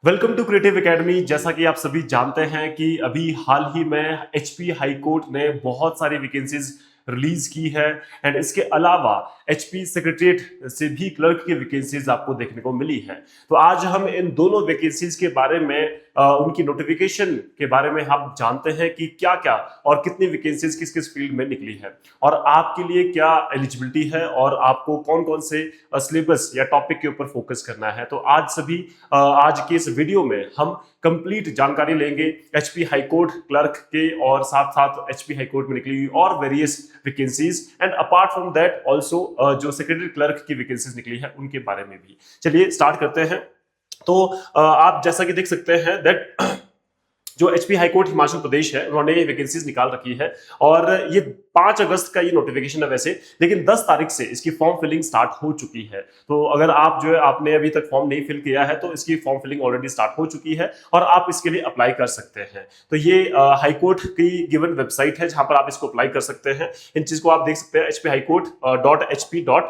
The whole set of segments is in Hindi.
Welcome to creative academy. जैसा कि आप सभी जानते हैं कि अभी हाल ही में एचपी हाई कोर्ट ने बहुत सारी वैकेंसीज रिलीज की है एंड इसके अलावा एचपी सेक्रेटरीट से भी क्लर्क की वैकेंसीज आपको देखने को मिली है। तो आज हम इन दोनों वैकेंसीज के बारे में उनकी नोटिफिकेशन के बारे में हम जानते हैं कि क्या क्या और कितनी वैकेंसीज किस किस फील्ड में निकली है और आपके लिए क्या एलिजिबिलिटी है और आपको कौन कौन से सिलेबस या टॉपिक के ऊपर फोकस करना है। तो आज के इस वीडियो में हम कंप्लीट जानकारी लेंगे एचपी हाई कोर्ट क्लर्क के और साथ साथ एचपी हाई कोर्ट में निकली हुई और various vacancies and apart from that also जो सेक्रेटरी क्लर्क की वैकेंसीज निकली है उनके बारे में भी। चलिए स्टार्ट करते हैं। तो आप जैसा कि देख सकते हैं दैट जो एचपी हाई कोर्ट हिमाचल प्रदेश है उन्होंने ये वैकेंसीज निकाल रखी है और ये 5 अगस्त का ये नोटिफिकेशन है वैसे, लेकिन 10 तारीख से इसकी फॉर्म फिलिंग स्टार्ट हो चुकी है। तो अगर आप जो है आपने अभी तक फॉर्म नहीं फिल किया है तो इसकी फॉर्म फिलिंग ऑलरेडी स्टार्ट हो चुकी है और आप इसके लिए अप्लाई कर सकते हैं। तो ये हाई कोर्ट की गिवन वेबसाइट है जहां पर आप इसको अप्लाई कर सकते हैं। इन चीज को आप देख सकते हैं hphighcourt.hp.in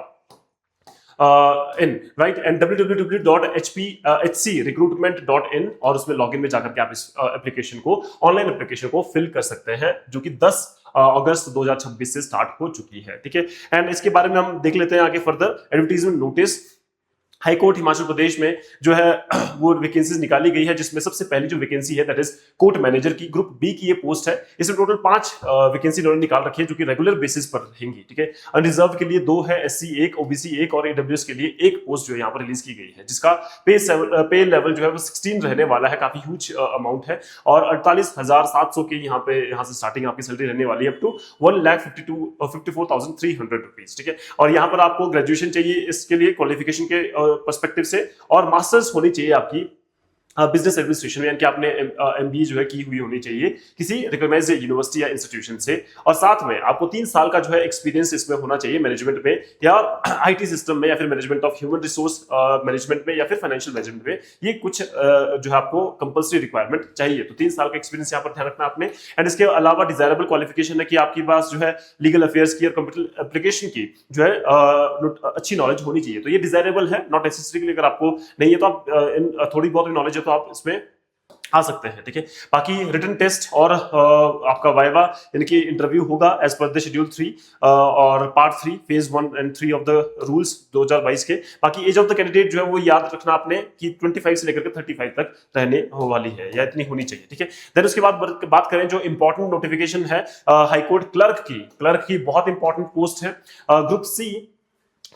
राइट एंड www.hcrecruitment.in और उसमें लॉगिन में जाकर के आप इस एप्लीकेशन को ऑनलाइन एप्लीकेशन को फिल कर सकते हैं जो कि 10 अगस्त 2026 से स्टार्ट हो चुकी है। ठीक है, एंड इसके बारे में हम देख लेते हैं आगे further. Advertisement notice high court Himachal Pradesh में जो है वो वैकेंसीज निकाली गई है, जिसमें सबसे पहली जो वैकेंसी है दैट इज कोर्ट मैनेजर की, ग्रुप बी की ये पोस्ट है। इसमें टोटल 5 वैकेंसी इन्होंने निकाल रखी है जो कि रेगुलर बेसिस पर रहेंगी। ठीक है, अनरिजर्व के लिए 2 है, एससी 1, ओबीसी 1 और ईडब्ल्यूएस के लिए 1 पोस्ट जो है यहाँ पर रिलीज की गई है, जिसका पे लेवल जो है वो 16 रहने वाला है, काफी ह्यूज अमाउंट है। और 48,700 की यहाँ से स्टार्टिंग आपकी सैलरी रहने वाली है अप टू 1,54,300 रुपीज। ठीक है, और यहाँ पर आपको ग्रेजुएशन चाहिए इसके लिए क्वालिफिकेशन के पर्सपेक्टिव से और मास्टर्स होनी चाहिए आपकी बिजनेस एडमिनिस्ट्रेशन में, यानी कि आपने एमबीए जो है की हुई होनी चाहिए किसी रिकॉग्नाइज्ड यूनिवर्सिटी या इंस्टीट्यूशन से। और साथ में आपको 3 साल का जो है एक्सपीरियंस इसमें होना चाहिए मैनेजमेंट में या आईटी सिस्टम में या फिर management of human resource management में या फिर फाइनेंशियल मैनेजमेंट में। ये कुछ जो है आपको कंपल्सरी रिक्वायरमेंट चाहिए। तो 3 साल का एक्सपीरियंस यहाँ पर ध्यान रखना आपने। एंड इसके अलावा डिजायरेबल क्वालिफिकेशन है कि आपके पास जो है लीगल अफेयर्स की और कंप्यूटर एप्लीकेशन की जो है अच्छी नॉलेज होनी चाहिए। तो ये डिजायरेबल है, नॉट नेसेसरी। अगर आपको नहीं है तो आप थोड़ी बहुत नॉलेज है तो आप इसमें आ सकते हैं। ठीक है, बाकी रिटन टेस्ट और आपका वाइवा यानी कि इंटरव्यू होगा एज पर द शेड्यूल 3 और part 3 phase 1 and 3 of the rules 2022 के। बाकी एज ऑफ द कैंडिडेट जो है वो याद रखना आपने कि 25 से लेकर के 35 तक रहने वाली है या इतनी होनी चाहिए। ठीक है, देन उसके बाद बात करें जो इंपॉर्टेंट नोटिफिकेशन है हाईकोर्ट क्लर्क की बहुत इंपॉर्टेंट पोस्ट है। ग्रुप सी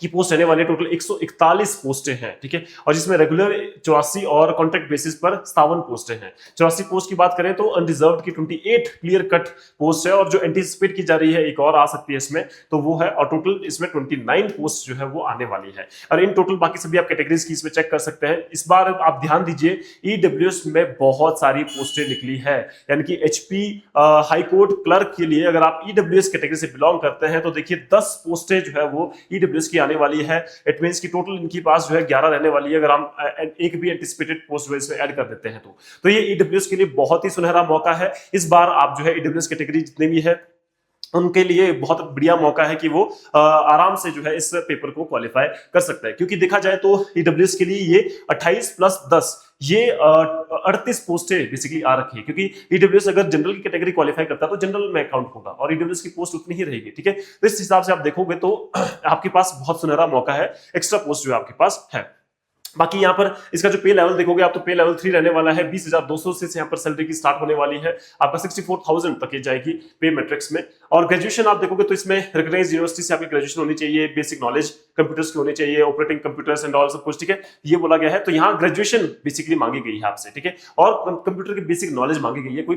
की पोस्ट रहने वाली टोटल 141 पोस्टें हैं। ठीक है, और जिसमें रेगुलर 84 और कॉन्ट्रैक्ट बेसिस पर 57 पोस्टें हैं। 84 पोस्ट की बात करें तो अनरिजर्व्ड की 28 क्लियर कट पोस्ट है और जो एंटीसिपेट की जा रही है एक और आ सकती है इसमें, तो वो है, और टोटल इसमें 29 पोस्ट जो है वो आने वाली है। और इन टोटल बाकी सभी आप कैटेगरीज की इसमें चेक कर सकते हैं। इस बार आप ध्यान दीजिए ईडब्ल्यूएस में बहुत सारी पोस्टें निकली है, यानी कि एचपी हाई कोर्ट क्लर्क के लिए अगर आप ईडब्ल्यूएस कैटेगरी से बिलोंग करते हैं तो देखिए 10 पोस्टें जो है वो ईडब्ल्यूएस की आने वाली है। इट मींस कि टोटल इनके पास जो है 11 रहने वाली है अगर हम एक भी एंटिसिपेटेड पोस्ट जो इसमें ऐड कर देते हैं तो ये ईडब्ल्यूएस के लिए बहुत ही सुनहरा मौका है। इस बार आप जो है ईडब्ल्यूएस कैटेगरी जितने भी है उनके लिए बहुत बढ़िया मौका है कि वो आराम से जो है इस पेपर को क्वालिफाई कर सकता है, क्योंकि देखा जाए तो ईडब्ल्यूएस के लिए ये 28 प्लस 10 ये 38 पोस्टें बेसिकली आ रखी है, क्योंकि ईडब्ल्यूएस अगर जनरल की कैटेगरी क्वालिफाई करता है तो जनरल में अकाउंट होगा और ईडब्ल्यूएस की पोस्ट उतनी ही रहेगी। ठीक है, तो इस हिसाब से आप देखोगे तो आपके पास बहुत सुनहरा मौका है, एक्स्ट्रा पोस्ट जो है आपके पास है। बाकी यहाँ पर इसका जो पे लेवल देखोगे आप तो पे लेवल 3 रहने वाला है। 20,200 से यहाँ पर सैलरी की स्टार्ट होने वाली है, आपका 64,000 तक ये जाएगी पे मैट्रिक्स में। और ग्रेजुएशन आप देखोगे तो इसमें रिकॉग्नाइज्ड यूनिवर्सिटी से आपकी ग्रेजुएशन होनी चाहिए, बेसिक नॉलेज कंप्यूटर्स की होनी चाहिए, ऑपरेटिंग कंप्यूटर्स एंड ऑल सब कुछ। ठीक है, ये बोला गया है। तो यहाँ ग्रेजुएशन बेसिकली मांगी गई है आपसे। ठीक है, और कंप्यूटर की बेसिक नॉलेज मांगी गई है, कोई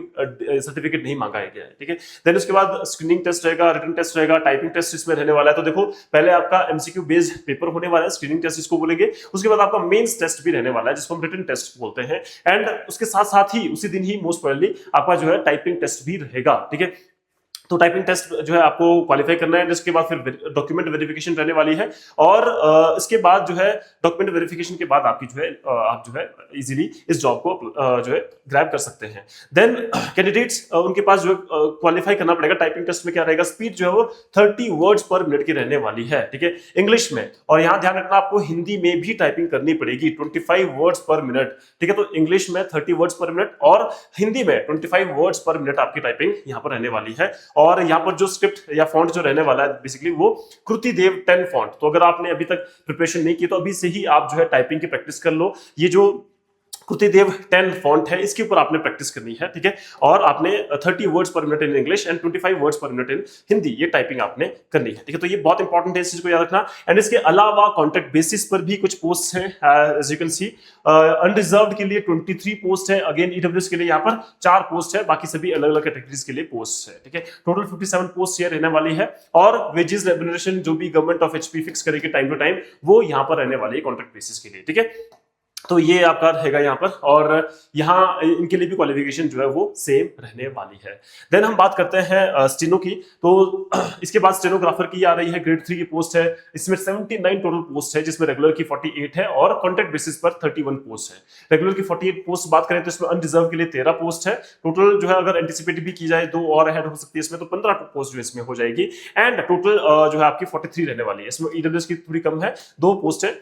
सर्टिफिकेट नहीं मांगा गया है। ठीक है, देन उसके बाद स्क्रीनिंग टेस्ट रहेगा, रिटन टेस्ट रहेगा, टाइपिंग टेस्ट इसमें रहने वाला है। तो देखो पहले आपका एमसीक्यू बेस्ड पेपर होने वाला है, स्क्रीनिंग टेस्ट इसको बोलेंगे। उसके बाद आपका मेंस टेस्ट भी रहने वाला है जिसको हम रिटन टेस्ट बोलते हैं। एंड उसके साथ साथ ही उसी दिन ही मोस्ट प्रोबेबली आपका जो है टाइपिंग टेस्ट भी रहेगा। ठीक है, तो टाइपिंग टेस्ट जो है आपको क्वालिफाई करना है, जिसके बाद फिर डॉक्यूमेंट वेरिफिकेशन रहने वाली है। और इसके बाद जो है डॉक्यूमेंट वेरिफिकेशन के बाद आपकी जो है आप जो है इजीली इस जॉब को जो है ग्रैब कर सकते हैं। देन कैंडिडेट्स उनके पास जो है क्वालिफाई करना पड़ेगा। टाइपिंग टेस्ट में क्या रहेगा, स्पीड जो है वो 30 वर्ड्स पर मिनट की रहने वाली है, ठीक है, इंग्लिश में। और यहाँ ध्यान रखना आपको हिंदी में भी टाइपिंग करनी पड़ेगी 25 वर्ड्स पर मिनट, ठीक है। तो इंग्लिश में 30 वर्ड्स पर मिनट और हिंदी में 25 वर्ड्स पर मिनट आपकी टाइपिंग यहाँ पर रहने वाली है। और यहाँ पर जो स्क्रिप्ट या फॉन्ट जो रहने वाला है बेसिकली वो कृतिदेव 10 फॉन्ट। तो अगर आपने अभी तक प्रिपरेशन नहीं की तो अभी से ही आप जो है टाइपिंग की प्रैक्टिस कर लो। ये जो कृतिदेव 10 फॉन्ट है इसके ऊपर आपने प्रैक्टिस करनी है, ठीक है। और आपने 30 वर्ड्स पर minute in English and 25 words पर मिनट इन हिंदी, ये टाइपिंग आपने करनी है, ठीक है। तो ये बहुत इंपॉर्टेंट है, इस चीज को याद रखना। एंड इसके अलावा कॉन्ट्रैक्ट बेसिस पर भी कुछ पोस्ट हैं, as you can see. Unreserved के लिए 23 पोस्ट है, अगेन ईडब्ल्यूएस के लिए यहाँ पर 4 पोस्ट है, बाकी सभी अलग अलग कैटेगरीज के लिए पोस्ट है, ठीक है। टोटल 57 पोस्ट ये रहने वाली है। और वेजेस रेम्यूनरेशन जो भी गवर्नमेंट ऑफ एचपी फिक्स करेगी टाइम टू टाइम, वो यहाँ पर रहने वाली है कॉन्ट्रैक्ट बेसिस के लिए, ठीक है। तो ये आपका रहेगा यहाँ पर। और यहाँ इनके लिए भी क्वालिफिकेशन जो है वो सेम रहने वाली है। देन हम बात करते हैं स्टेनो की। तो इसके बाद स्टेनोग्राफर की आ रही है, ग्रेड 3 की पोस्ट है। इसमें 79 टोटल पोस्ट है, जिसमें रेगुलर की 48 है और कॉन्ट्रैक्ट बेसिस पर 31 पोस्ट है। रेगुलर की 48 पोस्ट बात करें तो इसमें अनरिजर्व के लिए 13 पोस्ट है। टोटल जो है अगर एंटिसिपेट भी की जाए 2 और ऐड हो सकती है इसमें, तो 15 पोस्ट जो इसमें हो जाएगी। एंड टोटल जो है आपकी 43 रहने वाली है। इसमें ईडब्ल्यूएस की थोड़ी कम है, 2 पोस्ट है।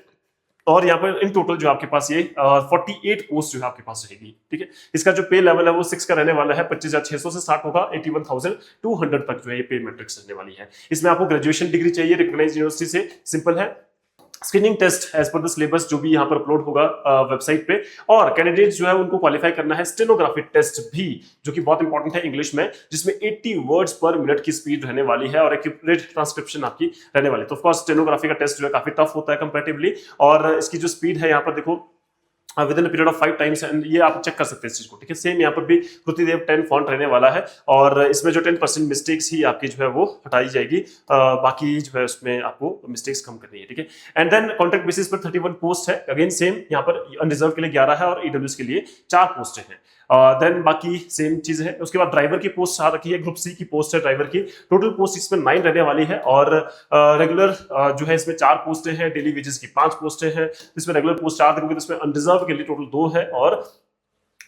और यहाँ पर इन टोटल जो आपके पास ये 48 पोस्ट जो है आपके पास रहेगी, ठीक है। इसका जो पे लेवल है वो 6 का रहने वाला है, 25,600 से स्टार्ट होगा 81,200 तक जो है ये पे मैट्रिक्स रहने वाली है। इसमें आपको ग्रेजुएशन डिग्री चाहिए रिकॉग्नाइज्ड यूनिवर्सिटी से, सिंपल है। Screening test as per the syllabus जो भी यहाँ पर अपलोड होगा वेबसाइट पे। और कैंडिडेट्स जो है उनको क्वालिफाई करना है स्टेनोग्राफी टेस्ट भी, जो कि बहुत इंपॉर्टेंट है इंग्लिश में, जिसमें 80 वर्ड्स पर मिनट की स्पीड रहने वाली है और एक्यूरेट ट्रांसक्रिप्शन आपकी रहने वाली है। तो ऑफ कोर्स स्टेनोग्राफी का टेस्ट जो है काफी टफ होता है कंपैरेटिवली। और इसकी जो स्पीड है यहाँ पर देखो with in period of 5 times, and ये आप चेक कर सकते हैं इस चीज को, ठीक है। सेम यहाँ पर भी कृतिदेव 10 फॉन्ट रहने वाला है। और इसमें जो 10% मिस्टेक्स ही आपकी जो है वो हटाई जाएगी, बाकी जो है उसमें आपको मिस्टेक्स कम करनी है, ठीक है। एंड देन कॉन्ट्रैक्ट बेसिस पर 31 पोस्ट है, अगेन सेम यहाँ पर अनरिजर्व के लिए 11 है और ईडब्ल्यूएस के लिए 4 पोस्ट हैं। देन बाकी सेम चीज है। उसके बाद ड्राइवर की पोस्ट आ रखी है, ग्रुप सी की पोस्ट है ड्राइवर की। टोटल पोस्ट इसमें 9 रहने वाली है। और रेगुलर जो है इसमें 4 पोस्टें हैं, डेली वेजेस की 5 पोस्टें हैं। इसमें रेगुलर पोस्ट 4 देखोगे तो इसमें अनरिजर्व के लिए टोटल 2 है और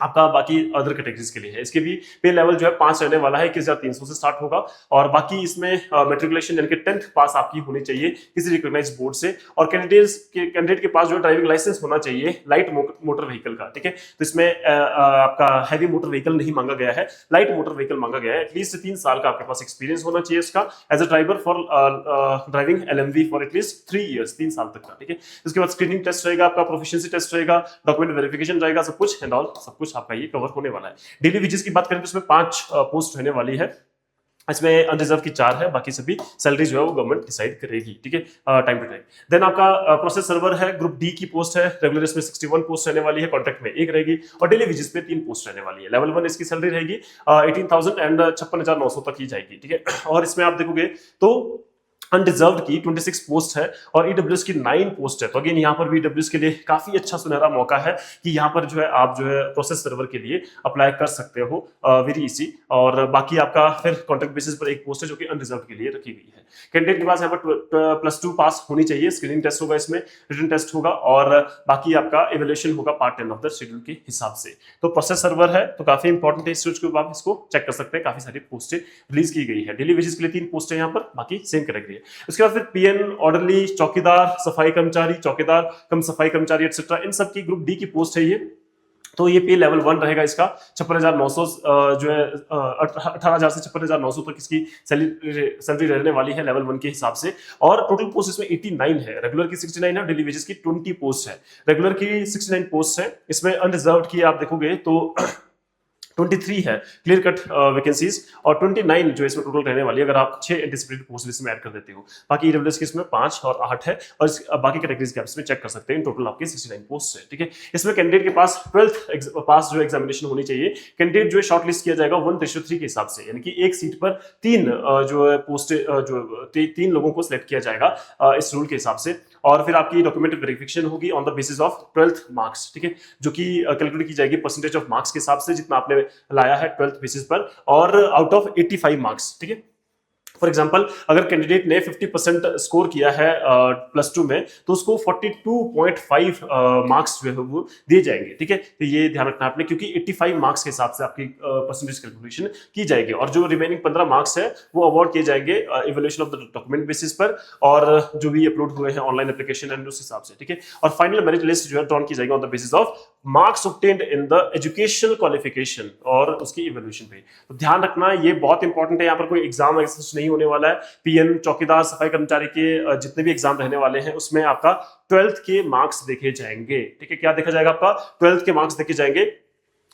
आपका बाकी अदर कैटेगरीज के लिए है। इसके भी पे लेवल जो है 5 रहने वाला है, 21,300 से स्टार्ट होगा। और बाकी इसमें मेट्रिकुलेशन यानी कि 10th पास आपकी होनी चाहिए किसी रिकॉग्नाइज्ड बोर्ड से। और कैंडिडेट के पास जो है ड्राइविंग लाइसेंस होना चाहिए लाइट मोटर व्हीकल का, ठीक है। तो इसमें आपका हैवी मोटर व्हीकल नहीं मांगा गया है, लाइट मोटर व्हीकल मांगा गया है। एटलीस्ट 3 साल का आपके पास एक्सपीरियंस होना चाहिए इसका as a driver for driving LMV for at least 3 years, 3 साल तक का, ठीक है। उसके बाद स्क्रीनिंग टेस्ट रहेगा, आपका प्रोफिशिएंसी टेस्ट रहेगा, डॉक्यूमेंट वेरिफिकेशन रहेगा, सब कुछ एंड ऑल सब कुछ आपका ये कवर होने वाला है। डेली वेजेस की बात करें तो इसमें 5 पोस्ट रहने वाली है। इसमें अनरिजर्व की 4 है, बाकी सभी सैलरी जो है वो गवर्नमेंट डिसाइड करेगी, ठीक है, टाइम टू टाइम। देन आपका प्रोसेस सर्वर है, ग्रुप डी की पोस्ट है। रेगुलर इसमें 61 पोस्ट रहने वाली है, कॉन्ट्रैक्ट में 1 रहेगी और डेली वेजेस पे 3 पोस्ट रहने वाली है। लेवल 1 इसकी सैलरी रहेगी 18,000 एंड 56,900 तक ही जाएगी, ठीक है। और इसमें आप देखोगे तो अनडिजर्व्ड की 26 पोस्ट है और ईडब्ल्यूएस की 9 पोस्ट है। तो अगेन यहाँ पर भी ईडब्ल्यूएस के लिए काफी अच्छा सुनहरा मौका है कि यहाँ पर जो है आप जो है प्रोसेस सर्वर के लिए अप्लाई कर सकते हो वेरी इजी। और बाकी आपका फिर कॉन्ट्रैक्ट बेसिस पर 1 पोस्ट है जो कि अनरिजर्व के लिए रखी गई है। कैंडिडेट के पास यहाँ पर +2 पास होनी चाहिए। स्क्रीनिंग टेस्ट होगा, इसमें रिटन टेस्ट होगा और बाकी आपका इवैल्यूएशन होगा पार्ट 10 ऑफ द शेड्यूल के हिसाब से। तो प्रोसेस सर्वर है तो काफी इंपॉर्टेंट है, इस चीज को आप इसको चेक कर सकते हैं। काफी सारी पोस्टें रिलीज की गई है। डेली वेजेस के लिए 3 पोस्टें यहाँ पर, बाकी सेम कैटेगरी है। उसके बाद फिर पीएन, ऑर्डरली, चौकीदार, सफाई कर्मचारी, चौकीदार कम सफाई कर्मचारी एक्सेट्रा, इन सब की ग्रुप डी की पोस्ट है ये। तो ये पे लेवल 1 रहेगा इसका 56,900 जो है 18,000 से 56,900 तक इसकी सैलरी रहने वाली है लेवल 1 के हिसाब से। और टोटल पोस्ट इसमें 89 है, रेगुलर की 69 है, डेली वेजेस की 20 पोस्ट है। रेगुलर की 69 पोस्ट है, इसमें अनरिजर्व्ड की आप देखोगे तो 23 है क्लियर कट वैकेंसीज और 29 जो इसमें टोटल रहने वाली है, अगर आप 6 एंटिसिपेटेड पोस्ट इसमें ऐड कर देते हो। बाकी ईडब्ल्यूएस की इसमें 5 और 8 है और बाकी कैटेगरीज के आप इसमें चेक कर सकते हैं। इन टोटल आपके 69 पोस्ट है, ठीक है। इसमें कैंडिडेट के पास 12th पास जो एग्जामिनेशन होनी चाहिए। कैंडिडेट जो है शॉर्टलिस्ट किया जाएगा 1:3 के हिसाब से, यानी कि एक सीट पर 3 जो है पोस्ट जो 3 लोगों को सिलेक्ट किया जाएगा इस रूल के हिसाब से। और फिर आपकी डॉक्यूमेंट वेरिफिकेशन होगी on the basis of 12th marks, ठीक है, जो कि कैलकुलेट की जाएगी परसेंटेज ऑफ मार्क्स के हिसाब से। जितना आपने लाया है 12th बेसिस पर और आउट ऑफ 85 मार्क्स, ठीक है। फॉर एग्जाम्पल अगर कैंडिडेट ने 50% स्कोर किया है +2 में तो उसको 42.5 मार्क्स जो है वो दिए जाएंगे, ठीक है। तो ये ध्यान रखना आपने, क्योंकि 85 मार्क्स के हिसाब से आपकी परसेंटेज कैलकुलेशन की जाएगी और जो रिमेनिंग 15 मार्क्स है वो अवार्ड किए जाएंगे evaluation of the document basis पर और जो भी अपलोड हुए हैं ऑनलाइन एप्लीकेशन एंड उस हिसाब से, ठीक है। और फाइनल मेरिट लिस्ट जो है ड्रॉन की जाएगी on the basis of marks obtained in the educational qualification और उसकी इवैल्यूएशन पे। तो ध्यान रखना ये बहुत इंपॉर्टेंट है, यहाँ पर कोई एग्जाम नहीं होने वाला है। पीएन, चौकीदार, सफाई कर्मचारी के जितने भी एग्जाम रहने वाले हैं उसमें आपका 12th के मार्क्स देखे जाएंगे, ठीक है। क्या देखा जाएगा? आपका 12th के मार्क्स देखे जाएंगे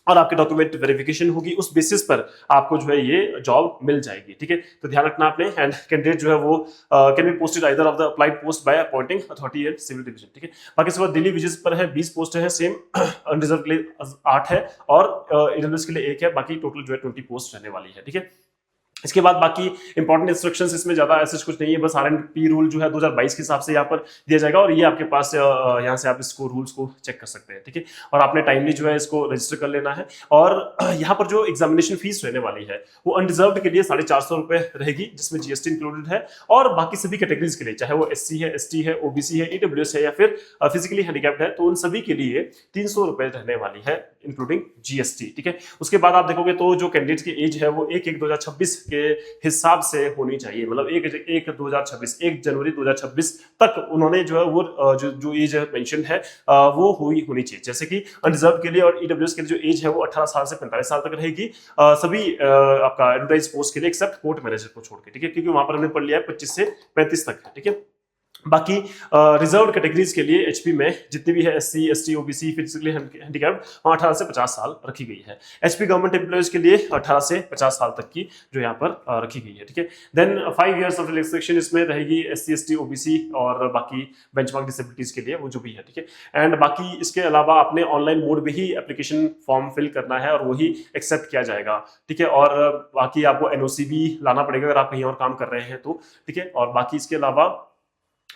और आपके डॉक्यूमेंट वेरिफिकेशन होगी, उस बेसिस पर आपको जो है ये जॉब मिल जाएगी, ठीक है। तो ध्यान रखना आपने। एंड कैंडिडेट जो है वो can be posted either of the applied post by appointing authority and civil division, ठीक है। बाकी इसके बाद दिल्ली विजिट पर है 20 पोस्ट है, सेम अनरिजर्व के लिए 8 है और ईडब्ल्यूएस के लिए 1 है, बाकी टोटल जो है 20 पोस्ट रहने वाली है, ठीक है। इसके बाद बाकी इंपॉर्टेंट इंस्ट्रक्शंस इसमें ज्यादा ऐसा कुछ नहीं है, बस आरएनपी रूल जो है 2022 के हिसाब से यहाँ पर दिया जाएगा और ये आपके पास यहाँ से आप इसको रूल्स को चेक कर सकते हैं, ठीक है। और आपने टाइमली जो है इसको रजिस्टर कर लेना है और यहाँ पर जो एग्जामिनेशन फीस रहने वाली है वो अनरिजर्व्ड के लिए 450 रुपए रहेगी, जिसमें जीएसटी इंक्लूडेड है और बाकी सभी कैटेगरीज के लिए, चाहे वो एससी है, एसटी है, ओबीसी है, ईडब्ल्यूएस है या फिर फिजिकली हैंडीकैप्ड है, तो उन सभी के लिए 300 रुपए रहने वाली है इंक्लूडिंग जीएसटी, ठीक है। उसके बाद आप देखोगे तो जो कैंडिडेट की एज है वो 1/1/2026 के हिसाब से होनी चाहिए, मतलब 1 जनवरी 2026 तक उन्होंने जो है वो जो एज मेंशन है वो होनी चाहिए। जैसे कि अनरिजर्व के लिए और ईडब्ल्यूएस के लिए जो एज है वो 18 साल से 45 साल तक रहेगी सभी आपका एडवर्टाइज पोस्ट के लिए एक्सेप्ट कोर्ट मैनेजर को छोड़ के, ठीक है, क्योंकि वहां पर हमने पढ़ लिया है 25 से 35 तक है, ठीक है। बाकी रिजर्व कैटेगरीज के लिए एचपी में जितनी भी है SC, ST, OBC, physically handicapped, वहाँ 18 से 50 साल रखी गई है। एचपी गवर्नमेंट एम्प्लॉयज के लिए 18 से 50 साल तक की जो यहाँ पर रखी गई है, ठीक है। देन 5 इयर्स ऑफ रिलैक्सेशन इसमें रहेगी एससी, एसटी, ओबीसी और बाकी बेंचमार्क डिसेबिलिटीज के लिए वो जो भी है, ठीक है। एंड बाकी इसके अलावा आपने ऑनलाइन मोड में ही एप्लीकेशन फॉर्म फिल करना है और वही एक्सेप्ट किया जाएगा, ठीक है। और बाकी आपको एनओसी भी लाना पड़ेगा अगर आप कहीं और काम कर रहे हैं तो, ठीक है। और बाकी इसके अलावा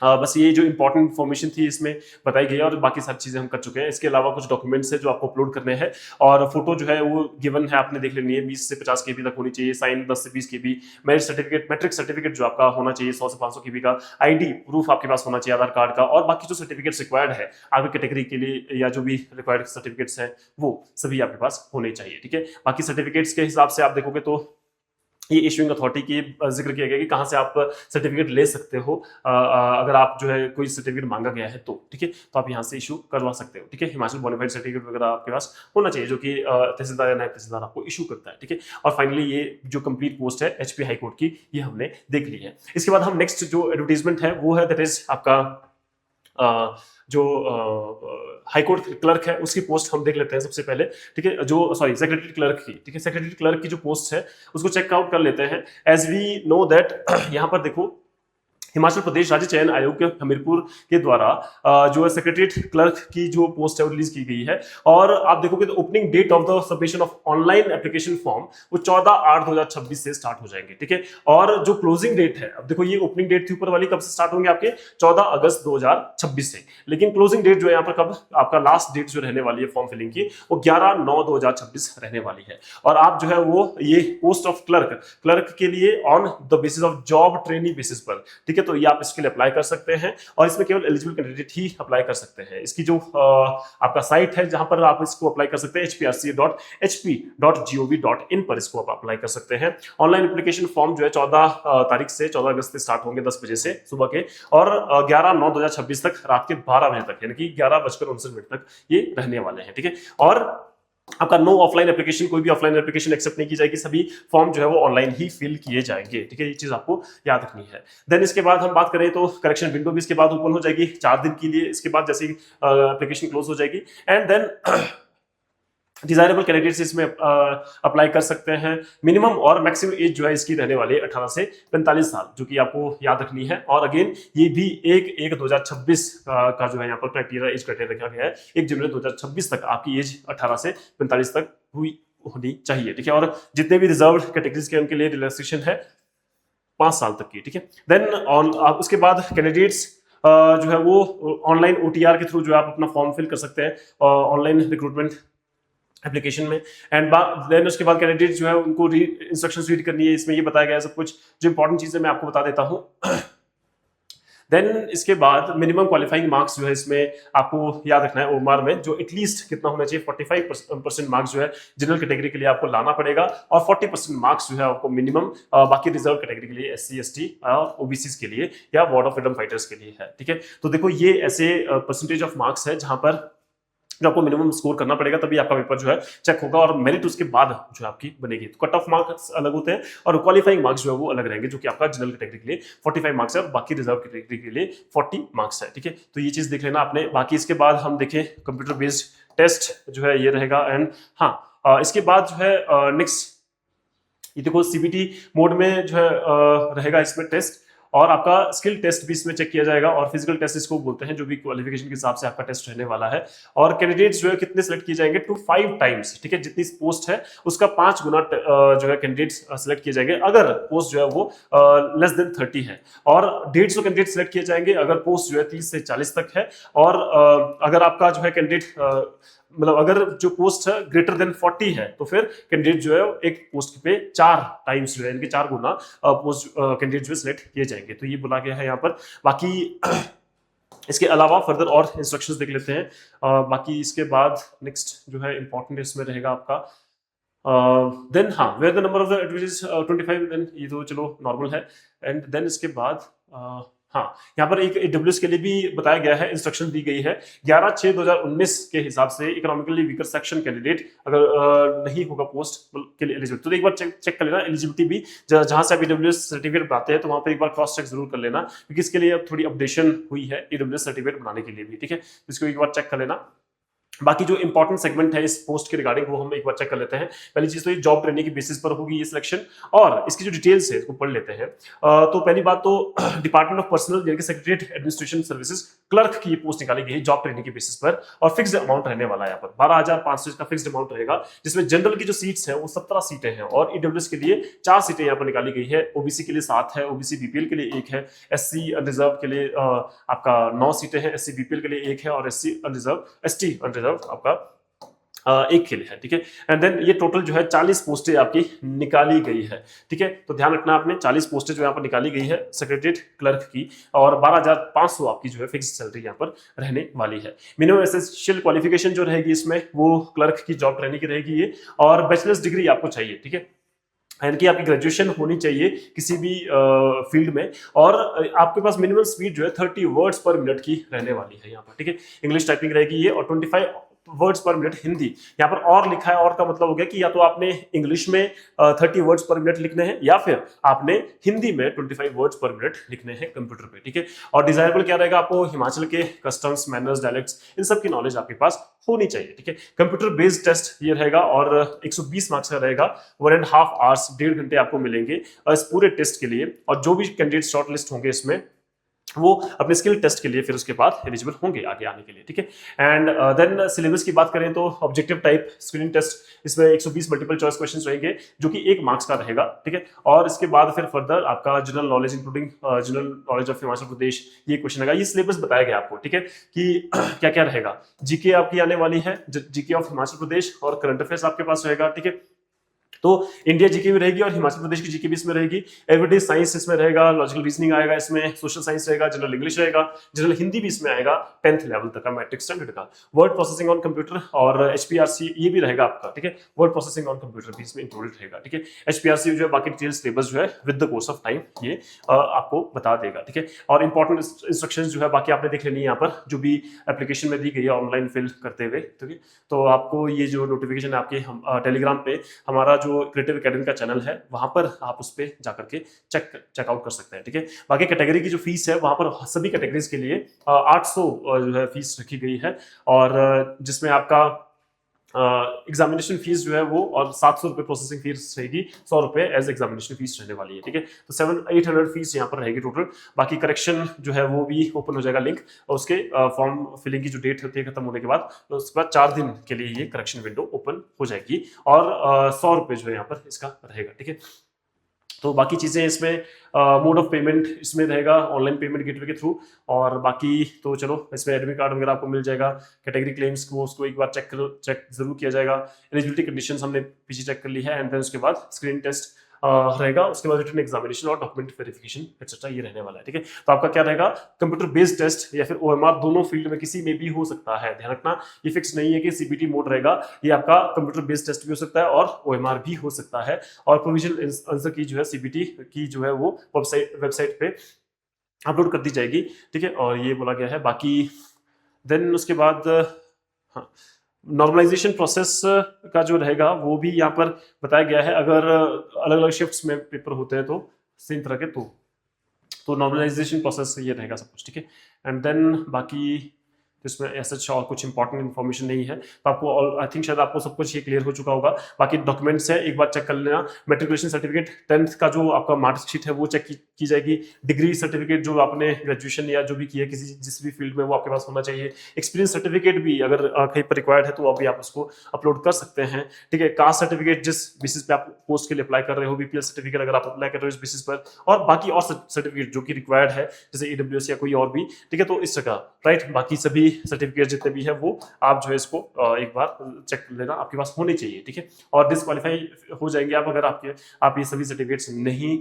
बस ये जो इंपॉर्टेंट इन्फॉर्मेशन थी इसमें बताई गई है और बाकी सारी चीजें हम कर चुके हैं। इसके अलावा कुछ डॉक्यूमेंट्स है जो आपको अपलोड करने हैं और फोटो जो है वो गिवन है, आपने देख लेनी है। 20 से 50 केबी तक होनी चाहिए, साइन 10 से 20 केबी, मैरिज सर्टिफिकेट, मैट्रिक सर्टिफिकेट जो आपका होना चाहिए 100 से 500 केबी का, आईडी प्रूफ आपके पास होना चाहिए आधार कार्ड का, और बाकी जो सर्टिफिकेट्स रिक्वायर्ड है आपकी कैटेगरी के लिए या जो भी रिक्वायर्ड सर्टिफिकेट्स हैं वो सभी आपके पास होने चाहिए, ठीक है। बाकी सर्टिफिकेट्स के हिसाब से आप देखोगे तो ये इशूइंग अथॉरिटी की जिक्र किया गया कि कहाँ से आप सर्टिफिकेट ले सकते हो अगर आप जो है कोई सर्टिफिकेट मांगा गया है तो, ठीक है, तो आप यहाँ से इशू करवा सकते हो, ठीक है। हिमाचल बोनाफाइड सर्टिफिकेट वगैरह आपके पास होना चाहिए जो कि तहसीलदार या नायब तहसीलदार आपको इशू करता है, ठीक है। और फाइनली ये जो कंप्लीट पोस्ट है एचपी हाई कोर्ट की ये हमने देख ली है। इसके बाद हम नेक्स्ट जो एडवर्टीजमेंट है वो है दैट इज आपका जो हाईकोर्ट क्लर्क है उसकी पोस्ट हम देख लेते हैं सबसे पहले, ठीक है। जो सेक्रेटरी क्लर्क की, ठीक है, सेक्रेटरी क्लर्क की जो पोस्ट है उसको चेकआउट कर लेते हैं। एज वी नो दैट यहाँ पर देखो हिमाचल प्रदेश राज्य चयन आयोग के हमीरपुर के द्वारा जो है सेक्रेटरीट क्लर्क की जो पोस्ट है वो रिलीज की गई है और आप देखोगे तो opening date of the submission of online application form वो 14/8/2026 से स्टार्ट हो जाएंगे, ठीक है। और जो क्लोजिंग डेट है, अब देखो ये ओपनिंग डेट थी ऊपर वाली, कब से स्टार्ट होंगे आपके 14 अगस्त 2026 से, लेकिन क्लोजिंग डेट जो है यहाँ पर कब आपका लास्ट डेट जो रहने वाली है फॉर्म फिलिंग की वो 11/9/2026 रहने वाली है। और आप जो है वो ये पोस्ट ऑफ क्लर्क के लिए on the basis of job training basis पर, ठीक है, तो ये आप इसके लिए अप्लाई कर सकते हैं और इसमें केवल एलिजिबल कैंडिडेट ही अप्लाई कर सकते हैं। इसकी जो आपका साइट है जहां पर आप इसको अप्लाई कर सकते हैं hprca.hp.gov.in पर इसको आप अप्लाई कर सकते हैं। ऑनलाइन एप्लीकेशन फॉर्म जो है 14 तारीख से 14 अगस्त से स्टार्ट होंगे 10 बजे से सुबह के और 11/9/2026 तक रात के 12 बजे तक, यानी कि 11:59 तक ये रहने वाले हैं, ठीक है। और आपका नो ऑफलाइन एप्लीकेशन, कोई भी ऑफलाइन एप्लीकेशन एक्सेप्ट नहीं की जाएगी, सभी फॉर्म जो है वो ऑनलाइन ही फिल किए जाएंगे, ठीक है। ये चीज आपको याद रखनी है। देन इसके बाद हम बात करें तो करेक्शन विंडो भी इसके बाद ओपन हो जाएगी 4 दिन के लिए, इसके बाद जैसे एप्लीकेशन क्लोज हो जाएगी। एंड देन डिजायरेबल कैंडिडेट्स इसमें अप्लाई कर सकते हैं। मिनिमम और मैक्सिमम एज जो है इसकी रहने वाली है 18 से 45 साल, जो कि आपको याद रखनी है। और अगेन ये भी 1/1/2026 का जो है यहाँ पर क्राइटेरिया, एज क्राइटेरिया रखा गया है 1 जनवरी 2026 तक आपकी एज 18 से 45 तक हुई होनी चाहिए, ठीक है। और जितने भी रिजर्व कैटेगरीज के उनके लिए रिलैक्सेशन है 5 साल तक की, ठीक है। देन उसके बाद कैंडिडेट्स जो है वो ऑनलाइन OTR के थ्रू जो है आप अपना फॉर्म फिल कर सकते हैं। ऑनलाइन रिक्रूटमेंट एप्लीकेशन में। एंड देन उसके बाद कैंडिडेट जो है उनको इंस्ट्रक्शंस रीड करनी है, इसमें ये बताया गया है सब कुछ। जो इंपॉर्टेंट चीजें मैं आपको बता देता हूँ। देन इसके बाद मिनिमम क्वालिफाइंग मार्क्स जो है इसमें आपको याद रखना है, ओएमआर में जो एटलीस्ट कितना होना चाहिए, 45% मार्क्स जो है जनरल कैटेगरी के लिए आपको लाना पड़ेगा, और 40% मार्क्स जो है आपको मिनिमम बाकी रिजर्व कैटेगरी के लिए, SC ST और OBC के लिए या वार्ड ऑफ फ्रीडम फाइटर्स के लिए है। ठीक है, तो देखो ये ऐसे परसेंटेज ऑफ मार्क्स है जहां पर जो आपको मिनिमम स्कोर करना पड़ेगा, तभी आपका पेपर जो है चेक होगा, और मेरिट उसके बाद जो है आपकी बनेगी। तो कट ऑफ मार्क्स अलग होते हैं और क्वालिफाइंग मार्क्स जो है वो अलग रहेंगे, जो कि आपका जनरल कैटेगरी के लिए 45 मार्क्स है और बाकी रिजर्व कैटेगरी के लिए 40 मार्क्स है। ठीक है, तो ये चीज देख लेना आपने। बाकी इसके बाद हम देखें कंप्यूटर बेस्ड टेस्ट जो है ये रहेगा। एंड हाँ, इसके बाद जो है नेक्स्ट ये देखो CBT मोड में जो है रहेगा इसमें टेस्ट, और आपका स्किल टेस्ट भी इसमें चेक किया जाएगा, और फिजिकल टेस्ट इसको बोलते हैं, जो भी क्वालिफिकेशन के हिसाब से आपका टेस्ट रहने वाला है। और कैंडिडेट्स जो है कितने सिलेक्ट किए जाएंगे, 2 5 टाइम्स। ठीक है, जितनी पोस्ट है उसका 5 गुना जो है कैंडिडेट्स सिलेक्ट किए जाएंगे अगर पोस्ट जो है वो लेस देन 30 है, और 150 कैंडिडेट सिलेक्ट किए जाएंगे अगर पोस्ट जो है 30 से 40 तक है, और अगर आपका जो है कैंडिडेट मतलब अगर जो पोस्ट है ग्रेटर देन 40 है, तो फिर कैंडिडेट जो है एक पोस्ट पे 4 टाइम्स जो है, इनके 4 गुना पोस्ट कैंडिडेट जो है सिलेक्ट किए जाएंगे। तो ये बोला गया है यहाँ पर। बाकी इसके अलावा फर्दर और इंस्ट्रक्शंस देख लेते हैं। बाकी इसके बाद नेक्स्ट जो है इंपॉर्टेंट इसमें रहेगा आपका then where the number of the advertise 25, then ये तो चलो नॉर्मल है। एंड देन इसके बाद यहाँ पर एक AWS के लिए भी बताया गया है, इंस्ट्रक्शन दी गई है 11/6/2019 के हिसाब से इकोनॉमिकली वीकर सेक्शन कैंडिडेट अगर नहीं होगा पोस्ट के लिए एलिजिबल, तो एक बार चेक कर लेना एलिजिबिलिटी भी, जहां से आप AWS सर्टिफिकेट बनाते हैं तो वहां पर एक बार क्रॉस चेक जरूर कर लेना, क्योंकि इसके लिए अब थोड़ी अपडेशन हुई है AWS सर्टिफिकेट बनाने के लिए भी। ठीक है, इसको एक बार चेक कर लेना। बाकी जो इंपॉर्टेंट सेगमेंट है इस पोस्ट के रिगार्डिंग वो हम एक बार चेक कर लेते हैं। पहली चीज तो ये जॉब ट्रेनिंग की बेसिस पर होगी ये सिलेक्शन, और इसकी जो डिटेल्स है इसको पढ़ लेते हैं। तो पहली बात तो डिपार्टमेंट ऑफ पर्सनल यानी कि सेक्रेटरीट एडमिनिस्ट्रेशन सर्विसेज क्लर्क की ये पोस्ट निकाली गई है जॉब ट्रेनिंग की बेसिस पर, और फिक्स्ड अमाउंट रहने वाला है यहाँ पर 12,500 का फिक्स्ड अमाउंट रहेगा, जिसमें जनरल की जो सीट्स हैं वो 17 सीटें हैं, और EWS के लिए 4 सीटें यहाँ पर निकाली गई है, OBC के लिए 7 है, OBC BPL के लिए 1 है, SC अनरिजर्व के लिए आपका 9 सीटें हैं, SC BPL के लिए 1 है, और SC अनरिजर्व ST अनरिजर्व आपका 1 के लिए है। ठीक है, एंड देन ये टोटल जो है 40 पोस्टें आपकी निकाली गई है। ठीक है, तो ध्यान रखना आपने 40 पोस्टें जो यहाँ पर निकाली गई है सेक्रेटरीट क्लर्क की, और 12,500 आपकी जो है फिक्स सैलरी यहाँ पर रहने वाली है। मिनिमम एसेंशियल क्वालिफिकेशन जो रहेगी इसमें वो क्लर्क की जॉब ट्रेनिंग की रहेगी ये, और बैचलर्स डिग्री आपको चाहिए। ठीक है, यानी कि आपकी ग्रेजुएशन होनी चाहिए किसी भी फील्ड में, और आपके पास मिनिमम स्पीड जो है 30 वर्ड्स पर मिनट की रहने वाली है यहाँ पर। ठीक है, इंग्लिश टाइपिंग रहेगी ये, और 25 वर्ड्स पर मिनट हिंदी। यहाँ पर और लिखा है, और का मतलब हो गया कि या तो आपने इंग्लिश में 30 वर्ड्स पर मिनट लिखने हैं, या फिर आपने हिंदी में 25 वर्ड्स पर मिनट लिखने हैं कंप्यूटर पे। ठीक है, और डिजायरेबल क्या रहेगा, आपको हिमाचल के कस्टम्स, मैनर्स, डायलेक्ट्स, इन सब की नॉलेज आपके पास होनी चाहिए। ठीक है, कंप्यूटर बेस्ड टेस्ट ये रहेगा, और 120 मार्क्स का रहेगा, 1.5 आवर्स 1.5 घंटे आपको मिलेंगे इस पूरे टेस्ट के लिए, और जो भी कैंडिडेट शॉर्ट लिस्ट होंगे इसमें वो अपने स्किल टेस्ट के लिए फिर उसके बाद एलिजिबल होंगे आगे आने के लिए। ठीक है, एंड देन सिलेबस की बात करें तो ऑब्जेक्टिव टाइप स्क्रीनिंग टेस्ट इसमें 120 मल्टीपल चॉइस क्वेश्चंस रहेंगे, जो कि 1 मार्क्स का रहेगा। ठीक है, और इसके बाद फिर फर्दर आपका general knowledge including general knowledge of Himachal Pradesh, ये क्वेश्चन रहेगा। ये सिलेबस बताया गया आपको। ठीक है, कि क्या क्या रहेगा, जीके आपकी आने वाली है, जीके ऑफ हिमाचल प्रदेश, और करंट अफेयर्स आपके पास रहेगा। ठीक है, तो इंडिया जीके भी रहेगी और हिमाचल प्रदेश की जीके भी इसमें रहेगी, एवरीडे साइंस इसमें रहेगा, लॉजिकल रीजनिंग आएगा इसमें, सोशल साइंस रहेगा, जनरल इंग्लिश रहेगा, जनरल हिंदी भी इसमें आएगा 10th लेवल तक का मैट्रिक स्टैंडर्ड का, वर्ड प्रोसेसिंग ऑन कंप्यूटर और HPRC ये भी रहेगा आपका। ठीक है, वर्ड प्रोसेसिंग ऑन कंप्यूटर भी इसमें इंक्लूडेड रहेगा। ठीक है, HPRC जो है बाकी डिटेल सिलेबस जो है with the course of time ये आपको बता देगा। ठीक है, और इंपॉर्टेंट इंस्ट्रक्शंस जो है बाकी आपने देख लेनी है यहाँ पर, जो भी एप्लीकेशन में दी गई है ऑनलाइन फिल करते हुए। ठीक है, तो आपको ये जो नोटिफिकेशन है आपके टेलीग्राम पे हमारा जो क्रिएटिव एकेडमी का चैनल है वहां पर आप उस पर जाकर के चेकआउट कर सकते हैं। ठीक है, बाकी कैटेगरी की जो फीस है वहां पर सभी कैटेगरीज के लिए 800 जो है फीस रखी गई है, और जिसमें आपका एग्जामिनेशन फीस जो है वो और 700 रुपये प्रोसेसिंग फीस रहेगी, 100 रुपये एज एग्जामिनेशन फीस रहने वाली है। ठीक है, तो 700-800 फीस यहाँ पर रहेगी टोटल। बाकी करेक्शन जो है वो भी ओपन हो जाएगा लिंक, और उसके फॉर्म फिलिंग की जो डेट होती है खत्म होने के बाद, तो उसके बाद 4 दिन के लिए ये करेक्शन विंडो ओपन हो जाएगी, और 100 रुपये जो है यहाँ पर इसका रहेगा। ठीक है, तो बाकी चीज़ें इसमें मोड ऑफ पेमेंट इसमें रहेगा ऑनलाइन पेमेंट गेटवे के थ्रू। और बाकी तो चलो इसमें एडमिट कार्ड वगैरह आपको मिल जाएगा। कैटेगरी क्लेम्स को उसको एक बार चेक जरूर किया जाएगा। एलिजिबिलिटी कंडीशंस हमने पीछे चेक कर ली है। एंड देन उसके बाद स्क्रीन टेस्ट रहेगा, उसके बाद रिटन एग्जामिनेशन और डॉक्यूमेंट वेरिफिकेशन एक्सेट्रा ये रहने वाला है। ठीक है, तो आपका क्या रहेगा, कंप्यूटर बेस्ड टेस्ट या फिर ओएमआर, दोनों फील्ड में किसी में भी हो सकता है। ध्यान रखना ये फिक्स नहीं है कि सीबीटी मोड रहेगा, ये आपका कंप्यूटर बेस्ड टेस्ट भी हो सकता है और ओएमआर भी हो सकता है। और प्रोविजनल आंसर की जो है सीबीटी की जो है वो वेबसाइट पे अपलोड कर दी जाएगी। ठीक है, और ये बोला गया है। बाकी देन उसके बाद हाँ, नॉर्मलाइजेशन प्रोसेस का जो रहेगा वो भी यहाँ पर बताया गया है। अगर अलग अलग शिफ्ट्स में पेपर होते हैं तो सेम तरह के तो नॉर्मलाइजेशन प्रोसेस ये रहेगा सब कुछ। ठीक है, एंड देन बाकी इसमें ऐसा और कुछ इंपॉर्टेंट इन्फॉर्मेशन नहीं है। तो आपको आई थिंक शायद आपको सब कुछ ये क्लियर हो चुका होगा। बाकी डॉक्यूमेंट्स है, एक बार चेक कर लेना। मेट्रिकुलेशन सर्टिफिकेट 10th का जो आपका मार्कशीट है वो चेक की जाएगी। डिग्री सर्टिफिकेट जो आपने ग्रेजुएशन या जो भी किया किसी जिस भी फील्ड में वो आपके पास होना चाहिए। एक्सपीरियंस सर्टिफिकेट भी अगर कहीं पर रिक्वायर्ड है तो अभी आप उसको अपलोड कर सकते हैं। ठीक है, कास्ट सर्टिफिकेट जिस बेसिस पे आप पोस्ट के लिए अप्लाई कर रहे हो, बीपीएल सर्टिफिकेट अगर आप अप्लाई कर रहे हो इस बेसिस पर, और बाकी और सर्टिफिकेट जो कि रिक्वायर्ड है जैसे ईडब्ल्यूएस या कोई और भी। ठीक है, तो इस जगह राइट बाकी सभी सर्टिफिकेट जितने भी है वो आप जो है इसको एक बार चेक कर लेना, आपके पास होने चाहिए। ठीक है, और डिस्क्वालीफाई हो जाएंगे आप अगर आप ये सभी सर्टिफिकेट्स नहीं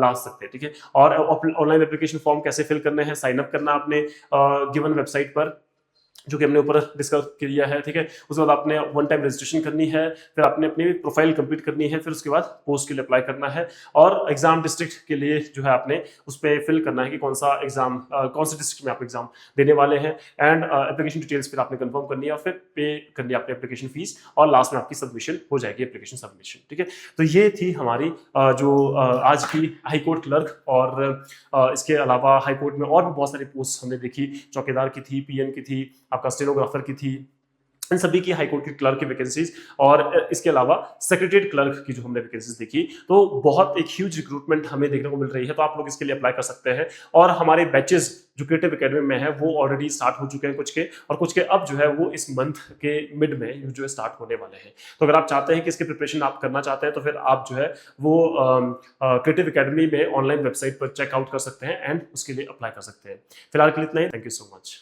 ला सकते। ठीक है, और ऑनलाइन एप्लीकेशन फॉर्म कैसे फिल करने हैं, साइन अप करना आपने गिवन वेबसाइट पर जो कि हमने ऊपर डिस्कस किया है। ठीक है, उसके बाद आपने वन टाइम रजिस्ट्रेशन करनी है, फिर आपने अपनी प्रोफाइल कंप्लीट करनी है, फिर उसके बाद पोस्ट के लिए अप्लाई करना है, और एग्जाम डिस्ट्रिक्ट के लिए जो है आपने उस पर फिल करना है कि कौन सा एग्जाम कौन से डिस्ट्रिक्ट में आप एग्जाम देने वाले हैं। एंड एप्लीकेशन डिटेल्स फिर आपने कंफर्म करनी है और फिर पे करनी है आपने एप्लीकेशन फीस, और लास्ट में आपकी सबमिशन हो जाएगी, एप्लीकेशन सबमिशन। ठीक है, तो ये थी हमारी जो आज की हाई कोर्ट क्लर्क, और इसके अलावा हाई कोर्ट में और भी बहुत सारी पोस्ट हमने देखी। चौकीदार की थी, पीएन की थी, आपका स्टेनोग्राफर की थी, इन सभी की हाईकोर्ट की क्लर्क की वैकेंसीज, और इसके अलावा सेक्रेटरीट क्लर्क की जो हमने वैकेंसीज देखी। तो बहुत एक ह्यूज रिक्रूटमेंट हमें देखने को मिल रही है, तो आप लोग इसके लिए अप्लाई कर सकते हैं। और हमारे बैचेस जो क्रिएटिव एकेडमी में है वो ऑलरेडी स्टार्ट हो चुके हैं कुछ के, और कुछ के अब जो है वो इस मंथ के मिड में जो है स्टार्ट होने वाले हैं। तो अगर आप चाहते हैं कि इसके प्रिपरेशन आप करना चाहते हैं तो फिर आप जो है वो क्रिएटिव एकेडमी में ऑनलाइन वेबसाइट पर चेकआउट कर सकते हैं एंड उसके लिए अप्लाई कर सकते हैं। फिलहाल के लिए इतना ही। Thank you so much.